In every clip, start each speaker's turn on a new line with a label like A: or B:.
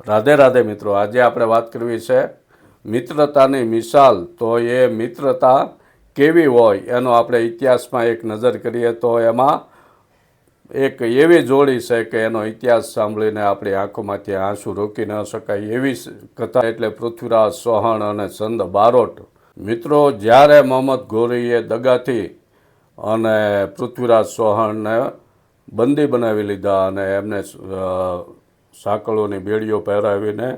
A: રાધે રાધે મિત્રો, આજે આપણે વાત કરવી છે મિત્રતાની મિસાલ. તો એ મિત્રતા કેવી હોય એનો આપણે ઇતિહાસમાં એક નજર કરીએ તો એમાં એક એવી જોડી છે કે એનો ઇતિહાસ સાંભળીને આપણી આંખોમાંથી આંસુ રોકી ન શકાય એવી કથા, એટલે પૃથ્વીરાજ ચૌહાણ અને સંત બારોટ. મિત્રો, જ્યારે મોહમ્મદ ઘોરીએ દગાથી અને પૃથ્વીરાજ ચૌહાણને બંદી બનાવી લીધા અને એમને સાંકળોની બેડીઓ પહેરાવીને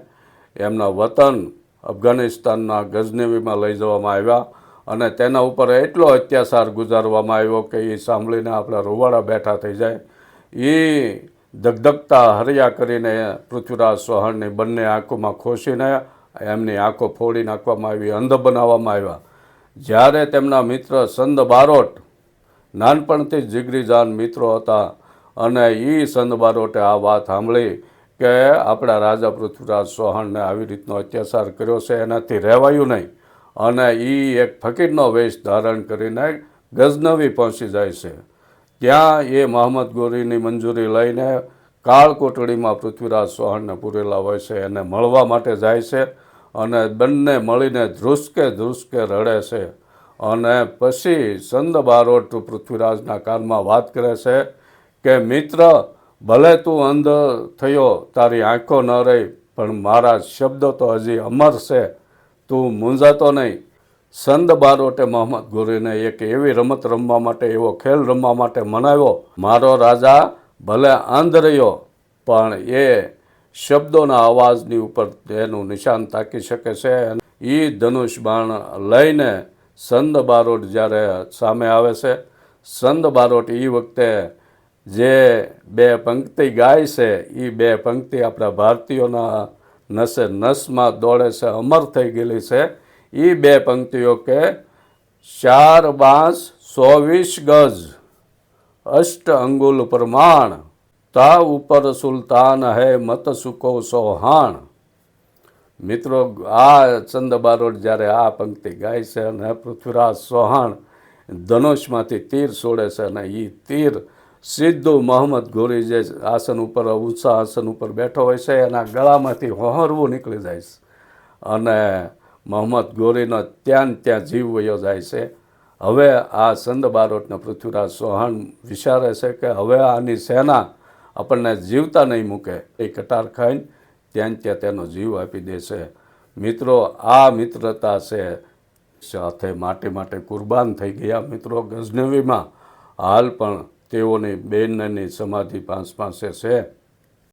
A: એમના વતન અફઘાનિસ્તાનના ગઝનીમાં લઈ જવામાં આવ્યા અને તેના ઉપર એટલો અત્યાચાર ગુજારવામાં આવ્યો કે એ સાંભળીને આપણા રૂવાડા બેઠા થઈ જાય. એ ધગધગતા હરિયા કરીને પૃથ્વીરાજ ચૌહાણની બંને આંખોમાં ખોસીને એમની આંખો ફોડી નાખવામાં આવી, અંધ બનાવવામાં આવ્યા. જ્યારે તેમના મિત્ર સંત બારોટ નાનપણથી જ જીગરી જાન મિત્રો હતા અને એ સંત બારોટે આ વાત સાંભળી કે આપણા રાજા પૃથ્વીરાજ ચૌહાણને આવી રીતનો અત્યાચાર કર્યો છે, એનાથી રહેવાયું નહીં, અને એ એક ફકીરનો વેશ ધારણ કરીને ગઝનવી પહોંચી જાય છે. ત્યાં એ મોહમ્મદ ઘોરીની મંજૂરી લઈને કાળકોટડીમાં પૃથ્વીરાજ ચૌહાણને પૂરેલા હોય છે, એને મળવા માટે જાય છે અને બંને મળીને ધ્રુસકે ધ્રુસકે રડે છે. અને પછી સંત બારોટ પૃથ્વીરાજના કાનમાં વાત કરે છે કે મિત્ર, ભલે તું અંધ થયો, તારી આંખો ન રહી, પણ મારા શબ્દો તો હજી અમર છે, તું મૂંઝાતો નહીં. સંત બારોટે મોહમ્મદ ઘોરીને એક એવી રમત રમવા માટે, એવો ખેલ રમવા માટે મનાવ્યો. મારો રાજા ભલે અંધ રહ્યો, પણ એ શબ્દોના અવાજની ઉપર એનું નિશાન તાકી શકે છે. એ ધનુષ બાણ લઈને સંત બારોટ જ્યારે સામે આવે છે, સંત બારોટ એ વખતે જે બે પંક્તિ ગાય છે, એ બે પંક્તિ આપણા ભારતીયોના નસે નસમાં દોડે છે, અમર થઈ ગયેલી છે. એ બે પંક્તિઓ કે 4 બાંસ 24 ગજ, અષ્ટ અંગુલ પ્રમાણ, તા ઉપર સુલતાન હૈ મત સુકો ચૌહાણ. મિત્રો, આ સંત બારોટ જ્યારે આ પંક્તિ ગાય છે અને પૃથ્વીરાજ ચૌહાણ ધનુષમાંથી તીર છોડે છે અને એ તીર સીધું મોહમ્મદ ઘોરી જે આસન ઉપર, ઊંચા આસન ઉપર બેઠો હોય છે, એના ગળામાંથી હોહરવું નીકળી જાય છે અને મોહમ્મદ ઘોરીનો ત્યાં જીવ વયો જાય છે. હવે આ સંત બારોટને પૃથ્વીરાજ ચૌહાણ વિચારે છે કે હવે આની સેના આપણને જીવતા નહીં મૂકે. એ કટાર ખાઈને ત્યાં તેનો જીવ આપી દે છે. મિત્રો, આ મિત્રતા છે સાથે માટી માટે કુરબાન થઈ ગયા. મિત્રો, ગઝનવીમાં હાલ પણ તેઓની બેનની સમાધિ પાસે છે.